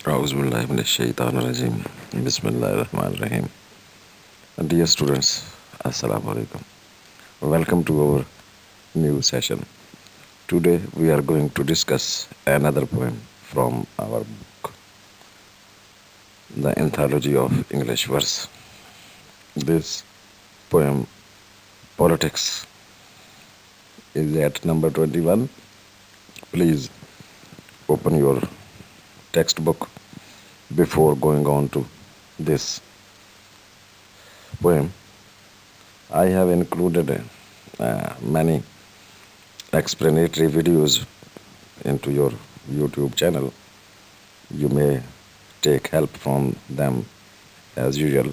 أعوذ بالله من الشيطان الرجيم. بسم الله الرحمن الرحيم. Dear students, Assalamu alaikum. Welcome to our new session. Today we are going to discuss another poem from our book, The Anthology of English Verse. This poem, Politics, is at number 21. Please open your textbook before going on to this poem. I have included many explanatory videos into your YouTube channel. You may take help from them as usual.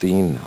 3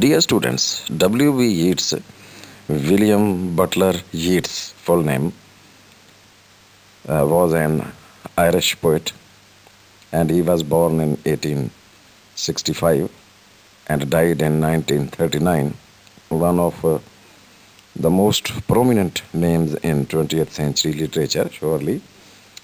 Dear students, W.B. Yeats, William Butler Yeats, full name, was an Irish poet, and he was born in 1865 and died in 1939. One of the most prominent names in 20th century literature, surely.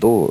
2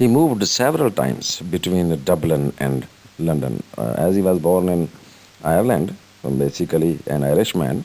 He moved several times between Dublin and London. As he was born in Ireland, basically an Irishman,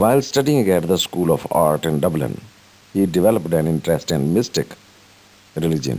While studying at the School of Art in Dublin, he developed an interest in mystic religion.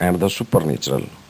and the supernatural,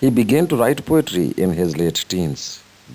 He began to write poetry in his late teens.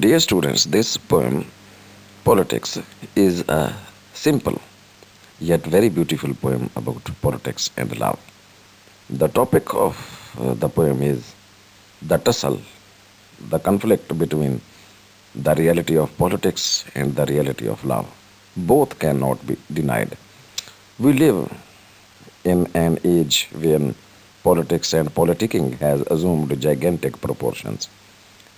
Dear students, this poem, Politics, is a simple yet very beautiful poem about politics and love. The topic of the poem is the tussle, the conflict between the reality of politics and the reality of love. Both cannot be denied. We live in an age when politics and politicking has assumed gigantic proportions.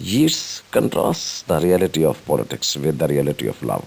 Yeats contrasts the reality of politics with the reality of love.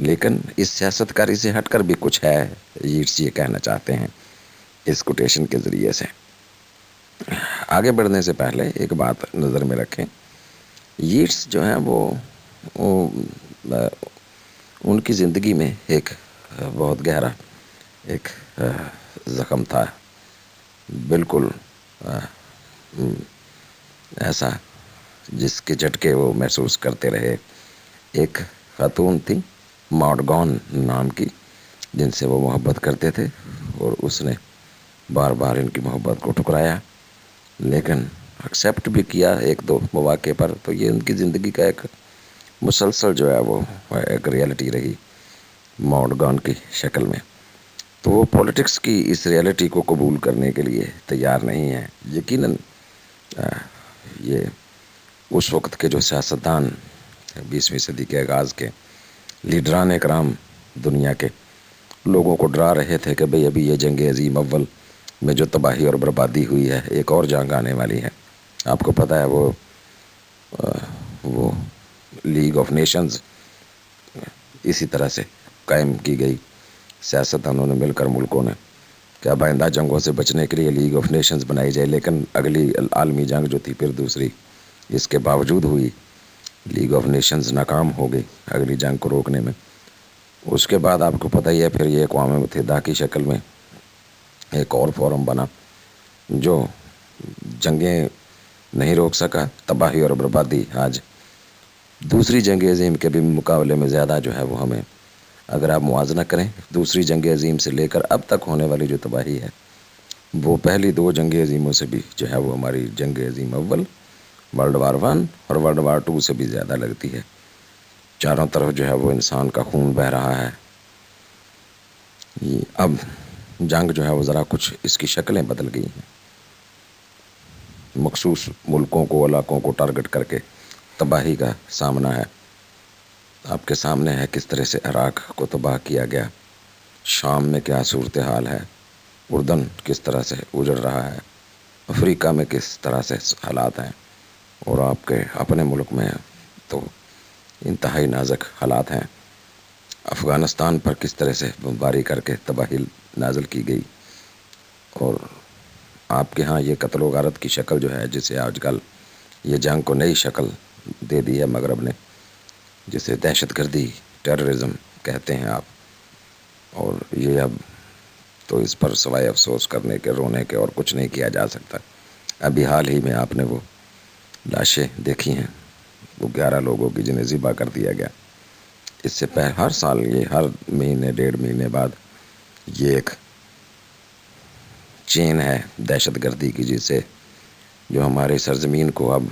لیکن اس سیاست کاری سے ہٹ کر بھی کچھ ہے، Yeats یہ کہنا چاہتے ہیں اس کوٹیشن کے ذریعے سے۔ آگے بڑھنے سے پہلے ایک بات نظر میں رکھیں، ییٹس جو ہیں وہ ان کی زندگی میں ایک بہت گہرا ایک زخم تھا، بالکل ایسا جس کے جھٹکے وہ محسوس کرتے رہے۔ ایک خاتون تھی ماڈ گون نام کی، جن سے وہ محبت کرتے تھے، اور اس نے بار بار ان کی محبت کو ٹھکرایا، لیکن ایکسیپٹ بھی کیا ایک دو مواقع پر۔ تو یہ ان کی زندگی کا ایک مسلسل جو ہے وہ ایک ریئلٹی رہی ماڈ گون کی شکل میں۔ تو وہ پولیٹکس کی اس ریئلٹی کو قبول کرنے کے لیے تیار نہیں ہے۔ یقیناً یہ اس وقت کے جو سیاستدان 20ویں صدی کے آغاز کے لیڈران کرام دنیا کے لوگوں کو ڈرا رہے تھے کہ بھئی ابھی یہ جنگ عظیم اول میں جو تباہی اور بربادی ہوئی ہے، ایک اور جنگ آنے والی ہے۔ آپ کو پتہ ہے وہ لیگ آف نیشنز اسی طرح سے قائم کی گئی، سیاستدانوں نے مل کر ملکوں نے کہ اب آئندہ جنگوں سے بچنے کے لیے لیگ آف نیشنز بنائی جائے، لیکن اگلی عالمی جنگ جو تھی پھر دوسری اس کے باوجود ہوئی، لیگ آف نیشنز ناکام ہو گئی اگلی جنگ کو روکنے میں۔ اس کے بعد آپ کو پتہ ہی ہے پھر یہ اقوام متحدہ کی شکل میں ایک اور فورم بنا جو جنگیں نہیں روک سکا، تباہی اور بربادی آج دوسری جنگ عظیم کے بھی مقابلے میں زیادہ جو ہے وہ ہمیں، اگر آپ موازنہ کریں دوسری جنگ عظیم سے لے کر اب تک ہونے والی جو تباہی ہے، وہ پہلی دو جنگ عظیموں سے بھی جو ہے وہ ہماری جنگ عظیم اول ورلڈ وار 1 اور ورلڈ وار 2 سے بھی زیادہ لگتی ہے۔ چاروں طرف جو ہے وہ انسان کا خون بہہ رہا ہے۔ اب جنگ جو ہے وہ ذرا کچھ اس کی شکلیں بدل گئی ہیں، مخصوص ملکوں کو، علاقوں کو ٹارگٹ کر کے تباہی کا سامنا ہے۔ آپ کے سامنے ہے کس طرح سے عراق کو تباہ کیا گیا، شام میں کیا صورتحال ہے، اردن کس طرح سے اجڑ رہا ہے، افریقہ میں کس طرح سے حالات ہیں، اور آپ کے اپنے ملک میں تو انتہائی نازک حالات ہیں۔ افغانستان پر کس طرح سے بمباری کر کے تباہی نازل کی گئی، اور آپ کے ہاں یہ قتل و غارت کی شکل جو ہے جسے آج کل یہ جنگ کو نئی شکل دے دی ہے مغرب نے، جسے دہشت گردی ٹیررزم کہتے ہیں آپ، اور یہ اب تو اس پر سوائے افسوس کرنے کے، رونے کے اور کچھ نہیں کیا جا سکتا۔ ابھی حال ہی میں آپ نے وہ لاشیں دیکھی ہیں، وہ 11 لوگوں کی جنہیں ذبح کر دیا گیا۔ اس سے پہلے ہر سال یہ ہر مہینے 1.5 مہینے بعد یہ ایک چین ہے دہشت گردی کی، جسے جو ہمارے سرزمین کو اب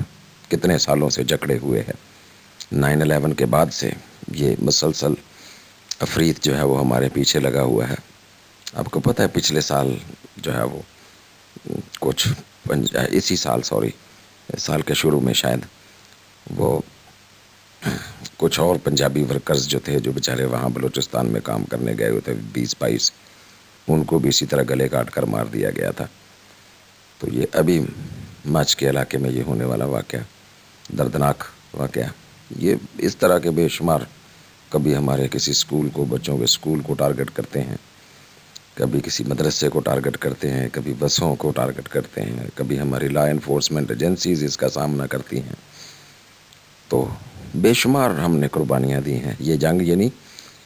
کتنے سالوں سے جکڑے ہوئے ہے۔ 9/11 کے بعد سے یہ مسلسل افریت جو ہے وہ ہمارے پیچھے لگا ہوا ہے۔ آپ کو پتہ ہے پچھلے سال جو ہے وہ کچھ اسی سال کے شروع میں شاید وہ کچھ اور پنجابی ورکرز جو تھے جو بیچارے وہاں بلوچستان میں کام کرنے گئے ہوئے تھے 20-22، ان کو بھی اسی طرح گلے کاٹ کر مار دیا گیا تھا۔ تو یہ ابھی مچھ کے علاقے میں یہ ہونے والا واقعہ، دردناک واقعہ، یہ اس طرح کے بے شمار، کبھی ہمارے کسی اسکول کو، بچوں کے اسکول کو ٹارگٹ کرتے ہیں، کبھی کسی مدرسے کو ٹارگٹ کرتے ہیں، کبھی بسوں کو ٹارگٹ کرتے ہیں، کبھی ہماری لا انفورسمنٹ ایجنسیز اس کا سامنا کرتی ہیں۔ تو بے شمار ہم نے قربانیاں دی ہیں۔ یہ جنگ یعنی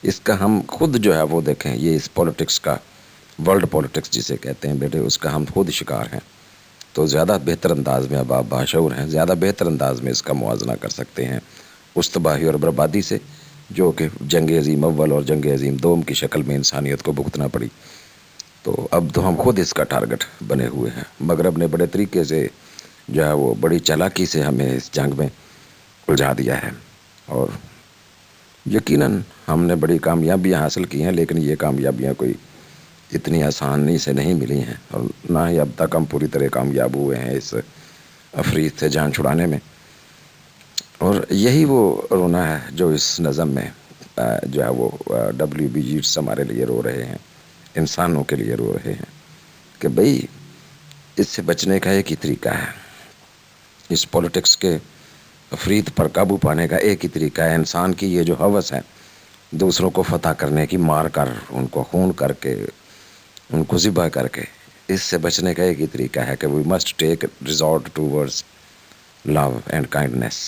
اس کا ہم خود جو ہے وہ دیکھیں، یہ اس پولیٹکس کا، ورلڈ پولیٹکس جسے کہتے ہیں بیٹے، اس کا ہم خود شکار ہیں۔ تو زیادہ بہتر انداز میں اب آپ باشعور ہیں، زیادہ بہتر انداز میں اس کا موازنہ کر سکتے ہیں اس تباہی اور بربادی سے جو کہ جنگ عظیم اول اور جنگ عظیم دوم کی شکل میں انسانیت کو بھگتنا پڑی۔ تو اب تو ہم خود اس کا ٹارگٹ بنے ہوئے ہیں۔ مغرب نے بڑے طریقے سے جو ہے وہ بڑی چالاکی سے ہمیں اس جنگ میں الجھا دیا ہے، اور یقیناً ہم نے بڑی کامیابیاں حاصل کی ہیں، لیکن یہ کامیابیاں کوئی اتنی آسانی سے نہیں ملی ہیں، اور نہ ہی اب تک ہم پوری طرح کامیاب ہوئے ہیں اس افریت سے جان چھڑانے میں۔ اور یہی وہ رونا ہے جو اس نظم میں جو ہے وہ WB ییٹس ہمارے لیے رو رہے ہیں، انسانوں کے لیے رو رہے ہیں کہ بھئی اس سے بچنے کا ایک ہی طریقہ ہے، اس پولیٹکس کے افریت پر قابو پانے کا ایک ہی طریقہ ہے۔ انسان کی یہ جو ہوس ہے دوسروں کو فتح کرنے کی، مار کر، ان کو خون کر کے، ان کو ذبح کر کے. اس سے بچنے کا ایک ہی طریقہ ہے کہ we must take resort towards love and kindness.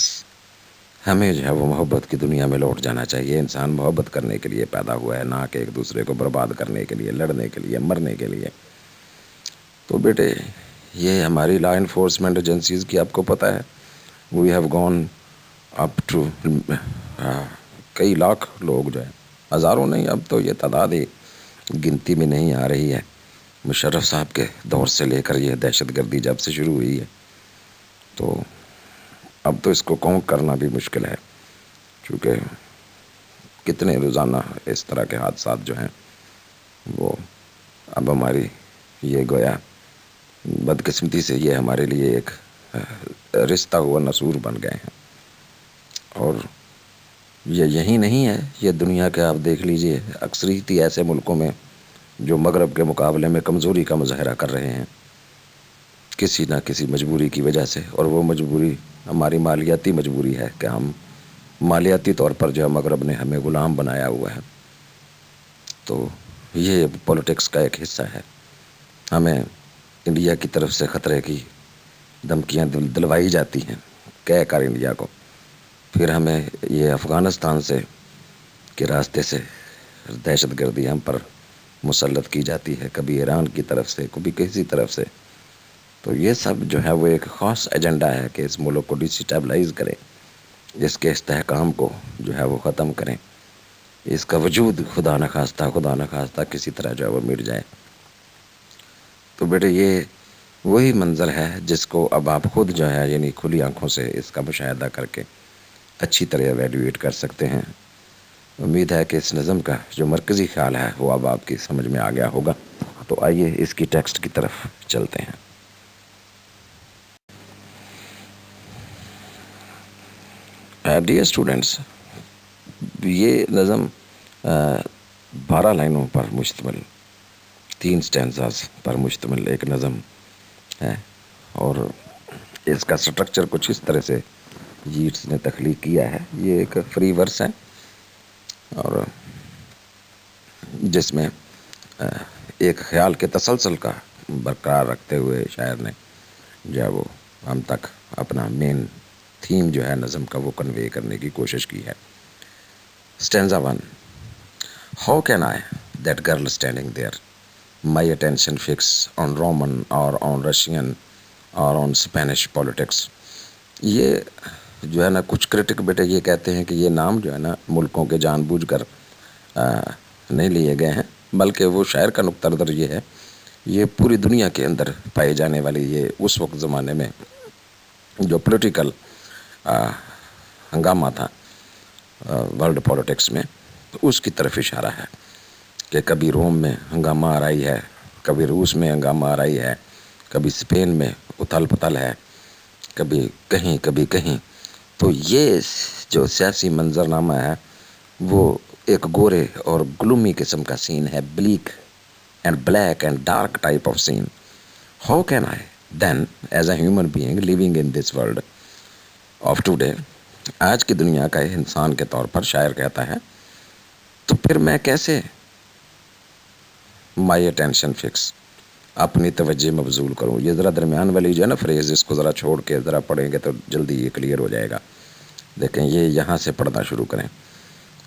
ہمیں جو ہے وہ محبت کی دنیا میں لوٹ جانا چاہیے. انسان محبت کرنے کے لیے پیدا ہوا ہے، نہ کہ ایک دوسرے کو برباد کرنے کے لیے، لڑنے کے لیے، مرنے کے لیے. تو بیٹے یہ ہماری لا انفورسمنٹ ایجنسیز کی آپ کو پتہ ہے، we have gone up to کئی لاکھ لوگ جو ہے، ہزاروں نہیں، اب تو یہ تعداد ہی گنتی میں نہیں آ رہی ہے. مشرف صاحب کے دور سے لے کر یہ دہشت گردی جب سے شروع ہوئی ہے تو اب تو اس کو کاؤنٹ کرنا بھی مشکل ہے، کیونکہ کتنے روزانہ اس طرح کے حادثات جو ہیں وہ اب ہماری یہ گویا بدقسمتی سے یہ ہمارے لیے ایک رشتہ ہوا نسور بن گئے ہیں. اور یہ یہی نہیں ہے، یہ دنیا کے آپ دیکھ لیجئے اکثریتی ایسے ملکوں میں جو مغرب کے مقابلے میں کمزوری کا مظاہرہ کر رہے ہیں کسی نہ کسی مجبوری کی وجہ سے. اور وہ مجبوری ہماری مالیاتی مجبوری ہے کہ ہم مالیاتی طور پر جو ہے مغرب نے ہمیں غلام بنایا ہوا ہے. تو یہ پولیٹکس کا ایک حصہ ہے. ہمیں انڈیا کی طرف سے خطرے کی دھمکیاں دلوائی جاتی ہیں کہہ کر انڈیا کو، پھر ہمیں یہ افغانستان سے کے راستے سے دہشت گردی ہم پر مسلط کی جاتی ہے، کبھی ایران کی طرف سے، کبھی کسی طرف سے. تو یہ سب جو ہے وہ ایک خاص ایجنڈا ہے کہ اس ملک کو ڈسٹیبلائز کریں، اس کے استحکام کو جو ہے وہ ختم کریں، اس کا وجود خدا نخواستہ کسی طرح جو ہے وہ مٹ جائے. تو بیٹے یہ وہی منظر ہے جس کو اب آپ خود جو ہے یعنی کھلی آنکھوں سے اس کا مشاہدہ کر کے اچھی طرح ایویلویٹ کر سکتے ہیں. امید ہے کہ اس نظم کا جو مرکزی خیال ہے وہ اب آپ کی سمجھ میں آ گیا ہوگا. تو آئیے اس کی ٹیکسٹ کی طرف چلتے ہیں. ڈیئر اسٹوڈنٹس، یہ نظم 12 لائنوں پر مشتمل، 3 سٹینزاز پر مشتمل ایک نظم ہے، اور اس کا سٹرکچر کچھ اس طرح سے ییٹس نے تخلیق کیا ہے. یہ ایک فری ورس ہے اور جس میں ایک خیال کے تسلسل کا برقرار رکھتے ہوئے شاعر نے جو ہے وہ ہم تک اپنا مین تھیم جو ہے نظم کا وہ کنوے کرنے کی کوشش کی ہے. Stanza 1. How can I, that girl standing there, my attention fix on Roman or on Russian or on Spanish politics. یہ جو ہے نا کچھ کرٹک بیٹے یہ کہتے ہیں کہ یہ نام جو ہے نا ملکوں کے جان بوجھ کر نہیں لیے گئے ہیں، بلکہ وہ شاعر کا نقطہ نظر یہ ہے، یہ پوری دنیا کے اندر پائے جانے والی یہ اس وقت زمانے میں جو پولیٹیکل ہنگامہ تھا ورلڈ پولیٹکس میں، تو اس کی طرف اشارہ ہے کہ کبھی روم میں ہنگامہ آ رہی ہے، کبھی روس میں ہنگامہ آ رہی ہے، کبھی اسپین میں اتھل پتھل ہے، کبھی کہیں. تو یہ جو سیاسی منظرنامہ ہے وہ ایک گورے اور گلومی قسم کا سین ہے، black and black and dark type of scene. How can I then as a human being living in this world of today, آج کی دنیا کا انسان کے طور پر شاعر کہتا ہے، تو پھر میں کیسے مائی اٹینشن فکس، اپنی توجہ مبذول کروں. یہ ذرا درمیان والی جو ہے نا فریز، اس کو ذرا چھوڑ کے ذرا پڑھیں گے تو جلدی یہ کلیئر ہو جائے گا. دیکھیں یہ یہاں سے پڑھنا شروع کریں،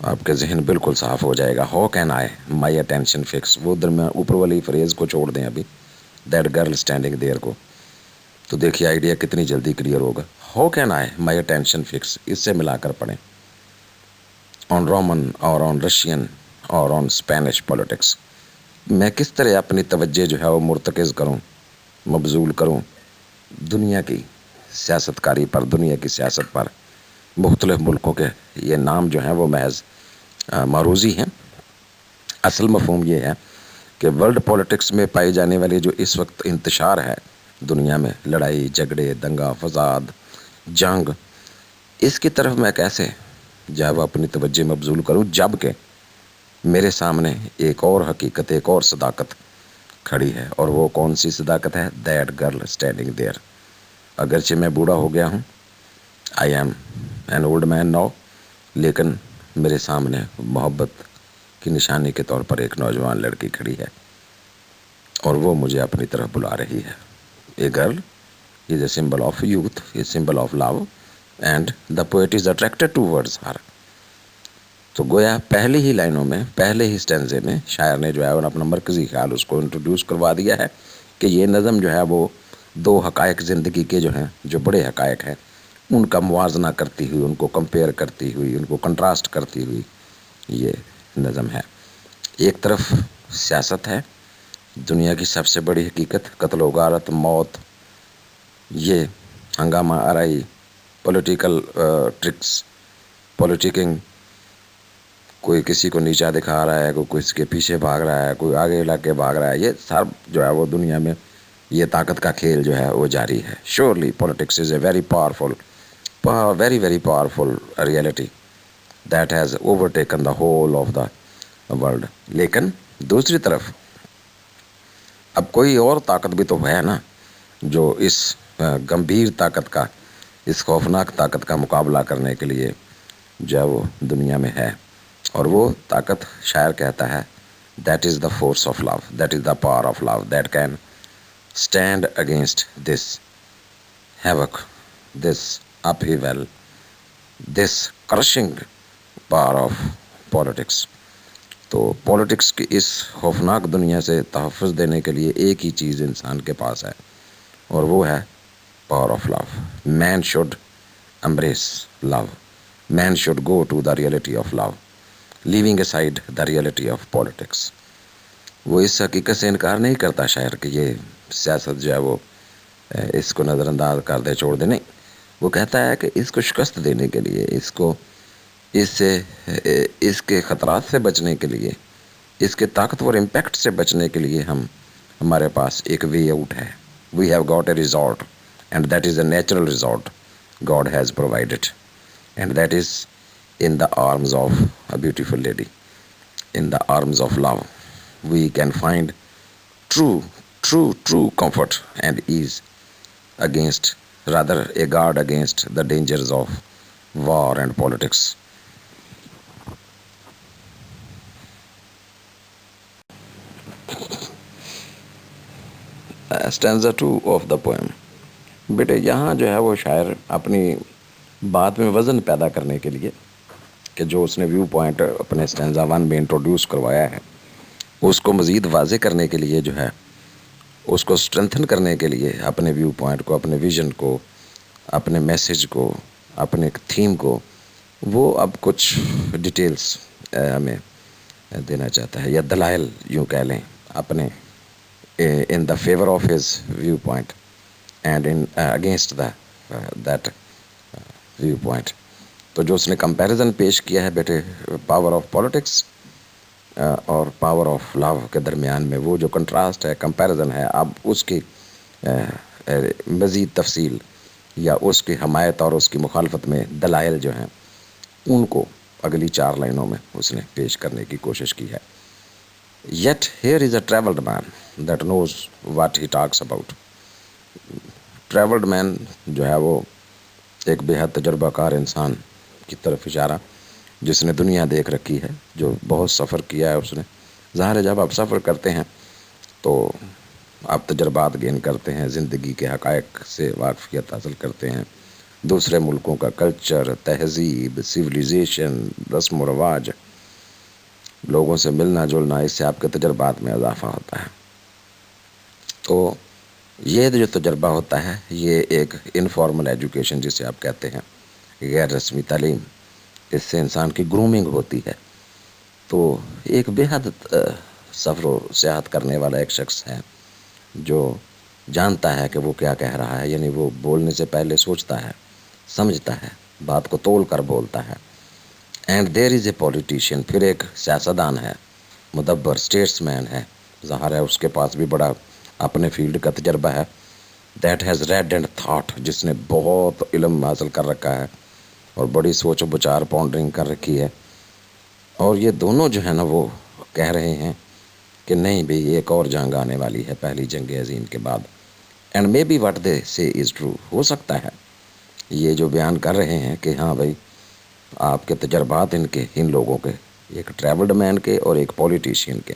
آپ کے ذہن بالکل صاف ہو جائے گا. How can I my attention fix, وہ درمیان اوپر والی فریز کو چھوڑ دیں ابھی، دیٹ گرل اسٹینڈنگ دیئر کو، تو دیکھیے آئیڈیا کتنی جلدی کلیئر ہوگا. How can I my attention fix, اس سے ملا کر پڑھیں. آن رومن اور آن رشین اور آن اسپینش پولیٹکس، میں کس طرح اپنی توجہ جو ہے وہ مرتکز کروں، مبذول کروں دنیا کی سیاست کاری پر، دنیا کی سیاست پر. مختلف ملکوں کے یہ نام جو ہیں وہ محض معروضی ہیں. اصل مفہوم یہ ہے کہ ورلڈ پولیٹکس میں پائی جانے والی جو اس وقت انتشار ہے دنیا میں، لڑائی جھگڑے، دنگا فساد، جنگ، اس کی طرف میں کیسے جب اپنی توجہ مبذول کروں، جب کہ میرے سامنے ایک اور حقیقت، ایک اور صداقت کھڑی ہے. اور وہ کون سی صداقت ہے؟ That girl standing there. اگرچہ میں بوڑھا ہو گیا ہوں، I am an old man now, لیکن میرے سامنے محبت کی نشانی کے طور پر ایک نوجوان لڑکی کھڑی ہے اور وہ مجھے اپنی طرف بلا رہی ہے. A girl is a symbol of youth, a symbol of love, and the poet is attracted towards her. تو گویا پہلی ہی لائنوں میں، پہلے ہی سٹینزے میں شاعر نے جو ہے اپنا مرکزی خیال اس کو انٹروڈیوس کروا دیا ہے کہ یہ نظم جو ہے وہ دو حقائق زندگی کے جو ہیں، جو بڑے حقائق ہیں، ان کا موازنہ کرتی ہوئی، ان کو کمپیئر کرتی ہوئی، ان کو کنٹراسٹ کرتی ہوئی یہ نظم ہے. ایک طرف سیاست ہے، دنیا کی سب سے بڑی حقیقت، قتل و غارت، موت، یہ ہنگامہ آرائی، پولیٹیکل ٹرکس، پولیٹیکنگ، کوئی کسی کو نیچا دکھا رہا ہے، کوئی کسی کے پیچھے بھاگ رہا ہے، کوئی آگے لگ کے بھاگ رہا ہے، یہ سب جو ہے وہ دنیا میں یہ طاقت کا کھیل جو ہے وہ جاری ہے. Surely politics is a very powerful reality that has over taken the whole of the world. لیکن دوسری طرف اب کوئی اور طاقت بھی تو ہے نا جو اس گمبھیر طاقت کا، اس خوفناک طاقت کا مقابلہ کرنے کے لیے جو ہے وہ دنیا میں ہے، اور وہ طاقت شاعر کہتا ہے that is the force of love, that is the power of love that can stand against this havoc, this upheaval, this crushing power of politics. تو پولیٹکس کی اس خوفناک دنیا سے تحفظ دینے کے لیے ایک ہی چیز انسان کے پاس ہے، اور وہ ہے power of love. Man should embrace love. Man should go to the reality of love, leaving aside the reality of politics. وہ اس حقیقت سے انکار نہیں کرتا شاعر کہ یہ سیاست جو ہے وہ اس کو نظر انداز کر دے، چھوڑ دے، نہیں. وہ کہتا ہے کہ اس کو شکست دینے کے لیے، اس کو اس کے خطرات سے بچنے کے لیے، اس کے طاقتور امپیکٹ سے بچنے کے لیے ہمارے پاس ایک وے آؤٹ ہے. We have got a resort and that is a natural resort God has provided, and that is in the arms of a beautiful lady, in the arms of love. We can find true comfort and ease against, rather a guard against the dangers of war and politics. Stanza 2 of the poem. بیٹے یہاں جو ہے وہ شاعر اپنی بات میں وزن پیدا کرنے کے لیے کہ جو اس نے ویو پوائنٹ اپنے اسٹینزا 1 میں انٹروڈیوس کروایا ہے، اس کو مزید واضح کرنے کے لیے جو ہے، اس کو اسٹرینتھن کرنے کے لیے اپنے ویو پوائنٹ کو، اپنے ویژن کو، اپنے میسیج کو، اپنے تھیم کو، وہ اب کچھ ڈیٹیلز ہمیں دینا چاہتا ہے، یا دلائل یوں کہہ لیں، اپنے in the favour of his view point and in against that view point. تو جو اس نے کمپیریزن پیش کیا ہے بیٹے پاور آف پولیٹکس اور پاور آف لو کے درمیان میں، وہ جو کنٹراسٹ ہے، کمپیریزن ہے، اب اس کی مزید تفصیل یا اس کی حمایت اور اس کی مخالفت میں دلائل جو ہیں ان کو اگلی 4 لائنوں میں اس نے پیش کرنے کی کوشش کی ہے. Yet here is a traveled man that knows what he talks about. Travelled man جو ہے وہ ایک بے حد تجربہ کار انسان کی طرف اشارہ، جس نے دنیا دیکھ رکھی ہے، جو بہت سفر کیا ہے اس نے. ظاہر ہے جب آپ سفر کرتے ہیں تو آپ تجربات گین کرتے ہیں، زندگی کے حقائق سے واقفیت حاصل کرتے ہیں، دوسرے ملکوں کا کلچر، تہذیب، سویلائزیشن، رسم و رواج، لوگوں سے ملنا جلنا، اس سے آپ کے تجربات میں اضافہ ہوتا ہے. تو یہ جو تجربہ ہوتا ہے یہ ایک انفارمل ایجوکیشن جسے آپ کہتے ہیں، غیر رسمی تعلیم، اس سے انسان کی گرومنگ ہوتی ہے. تو ایک بے حد سفر و سیاحت کرنے والا ایک شخص ہے جو جانتا ہے کہ وہ کیا کہہ رہا ہے، یعنی وہ بولنے سے پہلے سوچتا ہے، سمجھتا ہے، بات کو تول کر بولتا ہے. And there is a politician, پھر ایک سیاستدان ہے، مدبر، اسٹیٹس مین ہے، ظاہر ہے اس کے پاس بھی بڑا اپنے فیلڈ کا تجربہ ہے. That has read and thought, جس نے بہت علم حاصل کر رکھا ہے اور بڑی سوچ و بچار پونڈرنگ کر رکھی ہے. اور یہ دونوں جو ہے نا وہ کہہ رہے ہیں کہ نہیں بھئی ایک اور جنگ آنے والی ہے پہلی جنگ عظیم کے بعد. And may be what they say is true, ہو سکتا ہے یہ جو بیان کر رہے ہیں کہ ہاں بھائی آپ کے تجربات ان لوگوں کے، ایک ٹریولڈ مین کے اور ایک پولیٹیشین کے،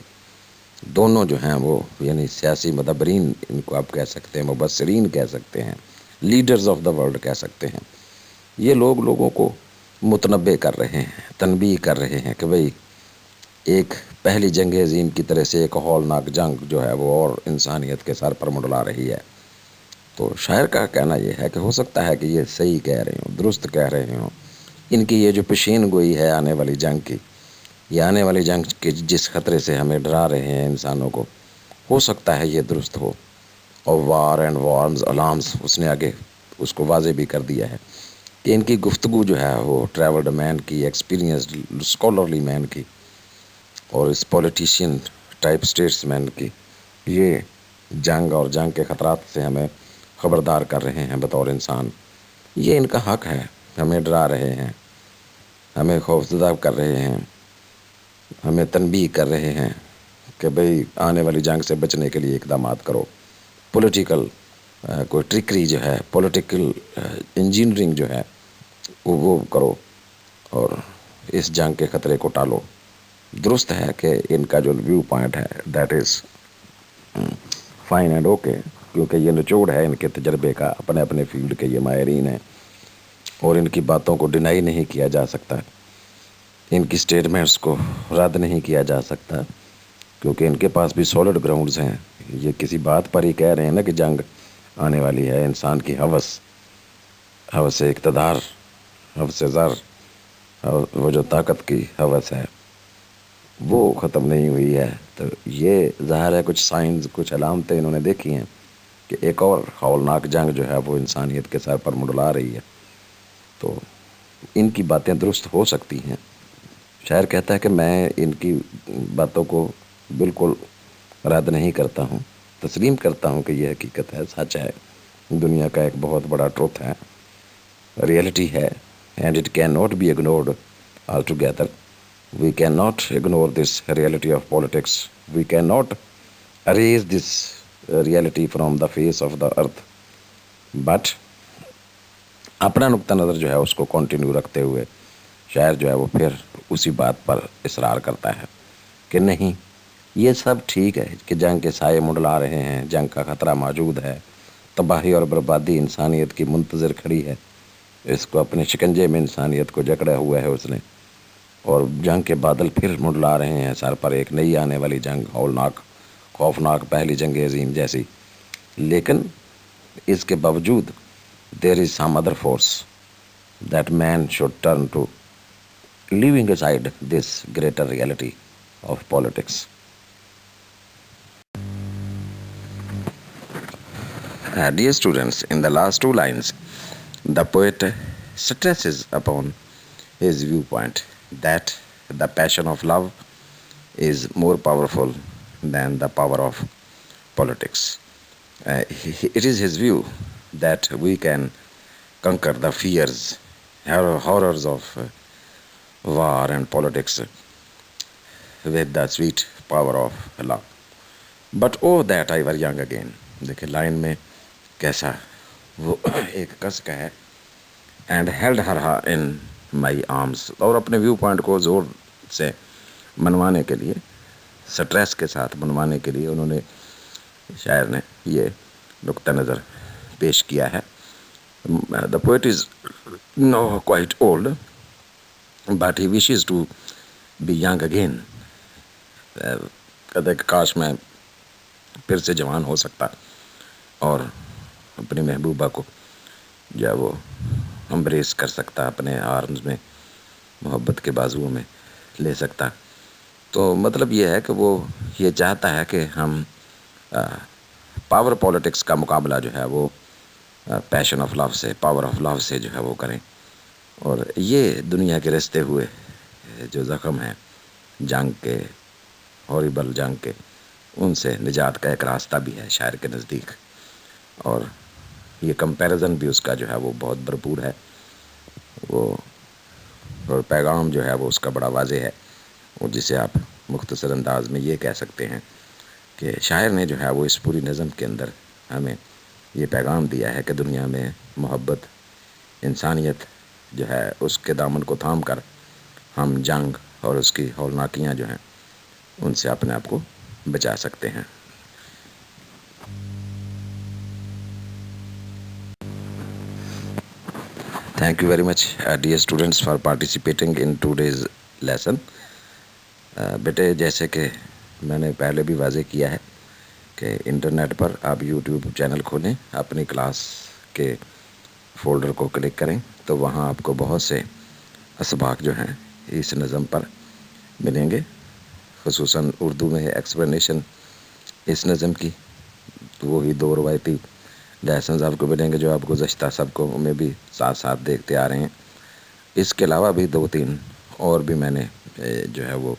دونوں جو ہیں وہ یعنی سیاسی مدبرین ان کو آپ کہہ سکتے ہیں، مبصرین کہہ سکتے ہیں، لیڈرز آف دا ورلڈ کہہ سکتے ہیں، یہ لوگوں کو متنبع کر رہے ہیں، تنبیہ کر رہے ہیں کہ بھئی ایک پہلی جنگ عظیم کی طرح سے ایک ہولناک جنگ جو ہے وہ اور انسانیت کے سر پر منڈلا رہی ہے۔ تو شاعر کا کہنا یہ ہے کہ ہو سکتا ہے کہ یہ صحیح کہہ رہے ہوں، درست کہہ رہے ہوں، ان کی یہ جو پیشین گوئی ہے آنے والی جنگ کی، یہ آنے والی جنگ کے جس خطرے سے ہمیں ڈرا رہے ہیں انسانوں کو، ہو سکتا ہے یہ درست ہو۔ اور وار اینڈ وارمز الارمز اس نے آگے اس کو واضح بھی کر دیا ہے کہ ان کی گفتگو جو ہے وہ ٹریولڈ مین کی، ایکسپیرینسڈ اسکالرلی مین کی اور اس پولیٹیشین ٹائپ اسٹیٹس مین کی، یہ جنگ اور جنگ کے خطرات سے ہمیں خبردار کر رہے ہیں بطور انسان۔ یہ ان کا حق ہے، ہمیں ڈرا رہے ہیں، ہمیں خوفزدہ کر رہے ہیں، ہمیں تنبیہ کر رہے ہیں کہ بھئی آنے والی جنگ سے بچنے کے لیے اقدامات کرو، پولیٹیکل کوئی ٹرکری جو ہے، پولیٹیکل انجینئرنگ جو ہے وہ کرو اور اس جنگ کے خطرے کو ٹالو۔ درست ہے کہ ان کا جو ویو پوائنٹ ہے that is fine and okay, کیونکہ یہ نچوڑ ہے ان کے تجربے کا، اپنے اپنے فیلڈ کے یہ ماہرین ہیں اور ان کی باتوں کو ڈینائی نہیں کیا جا سکتا، ان کی سٹیٹمنٹس کو رد نہیں کیا جا سکتا، کیونکہ ان کے پاس بھی سولڈ گراؤنڈز ہیں۔ یہ کسی بات پر ہی کہہ رہے ہیں نا کہ جنگ آنے والی ہے، انسان کی ہوس اقتدار، ہوس زر، وہ جو طاقت کی ہوس ہے وہ ختم نہیں ہوئی ہے۔ تو یہ ظاہر ہے کچھ سائنز، کچھ علامتیں انہوں نے دیکھی ہیں کہ ایک اور ہولناک جنگ جو ہے وہ انسانیت کے سر پر منڈلا رہی ہے۔ تو ان کی باتیں درست ہو سکتی ہیں۔ شاعر کہتا ہے کہ میں ان کی باتوں کو بالکل رد نہیں کرتا ہوں، تسلیم کرتا ہوں کہ یہ حقیقت ہے، سچ ہے، دنیا کا ایک بہت بڑا ٹروتھ ہے، ریئلٹی ہے، and it can not be ignored all together. We cannot ignore this reality of politics. We cannot erase this reality from the face of the earth. But اپنا نقطہ نظر جو ہے اس کو کنٹینیو رکھتے ہوئے شاعر جو ہے وہ پھر اسی بات پر اصرار کرتا ہے کہ نہیں، یہ سب ٹھیک ہے کہ جنگ کے سائے منڈلا رہے ہیں، جنگ کا خطرہ موجود ہے، تباہی اور بربادی انسانیت کی منتظر کھڑی ہے، اس کو اپنے شکنجے میں انسانیت کو جکڑا ہوا ہے اس نے، اور جنگ کے بادل پھر منڈلا رہے ہیں سر پر، ایک نئی آنے والی جنگ، ہولناک، خوفناک پہلی جنگ عظیم جیسی۔ لیکن اس کے باوجود there is some other force that man should turn to, leaving aside this greater reality of politics. Dear students, in the last two lines, the poet stresses upon his viewpoint that the passion of love is more powerful than the power of politics. It is his view that we can conquer the fears, horrors of war and politics with the sweet power of love. But oh that I were young again. دیکھیں line میں کیسا وہ ایک کس کا ہے، and held Hare in my arms, اور اپنے ویو پوائنٹ کو زور سے منوانے کے لیے، سٹریس کے ساتھ منوانے کے لیے انہوں نے، شاعر نے یہ نقطہ نظر پیش کیا ہے۔ The poet is no quite old but he wishes to be young again. کہتے کہ کاش میں پھر سے جوان ہو سکتا اور اپنی محبوبہ کو جو ہے وہ امبریس کر سکتا، اپنے آرمز میں، محبت کے بازوؤں میں لے سکتا۔ تو مطلب یہ ہے کہ وہ یہ چاہتا ہے کہ ہم پاور پولیٹکس کا مقابلہ جو ہے وہ پیشن آف لو سے، پاور آف لو سے جو ہے وہ کریں، اور یہ دنیا کے رستے ہوئے جو زخم ہیں جنگ کے، ہاریبل جنگ کے، ان سے نجات کا ایک راستہ بھی ہے شاعر کے نزدیک، اور یہ کمپیریزن بھی اس کا جو ہے وہ بہت بھرپور ہے، وہ اور پیغام جو ہے وہ اس کا بڑا واضح ہے، اور جسے آپ مختصر انداز میں یہ کہہ سکتے ہیں کہ شاعر نے جو ہے وہ اس پوری نظم کے اندر ہمیں یہ پیغام دیا ہے کہ دنیا میں محبت، انسانیت جو ہے اس کے دامن کو تھام کر ہم جنگ اور اس کی ہولناکیاں جو ہیں ان سے اپنے آپ کو بچا سکتے ہیں. Thank you very much, dear students, for participating in today's lesson. بیٹے جیسے کہ میں نے پہلے بھی واضح کیا ہے کہ انٹرنیٹ پر آپ یوٹیوب چینل کھولیں، اپنی کلاس کے فولڈر کو کلک کریں تو وہاں آپ کو بہت سے اسباق جو ہیں اس نظم پر ملیں گے، خصوصاً اردو میں ایکسپلینیشن اس نظم کی. وہی 2 روایتی لیسنز آپ کو ملیں گے جو آپ گزشتہ سبقوں میں بھی ساتھ ساتھ دیکھتے آ رہے ہیں. اس کے علاوہ بھی 2-3 اور بھی میں نے جو ہے وہ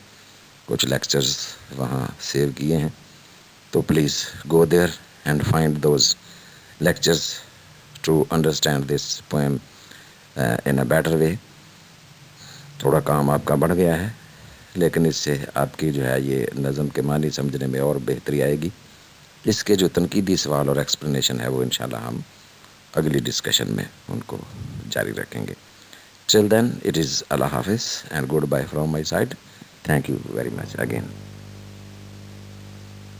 کچھ لیکچرز وہاں سیو کیے ہیں. تو please go there and find those lectures to understand this poem in a better way. تھوڑا کام آپ کا بڑھ گیا ہے لیکن اس سے آپ کی جو ہے یہ نظم کے معنی سمجھنے میں اور بہتری آئے گی. اس کے جو تنقیدی سوال اور ایکسپلینیشن ہے وہ انشاءاللہ ہم اگلی ڈسکشن میں ان کو جاری رکھیں گے. Till then, it is Allah Hafiz and goodbye from my side. Thank you very much again.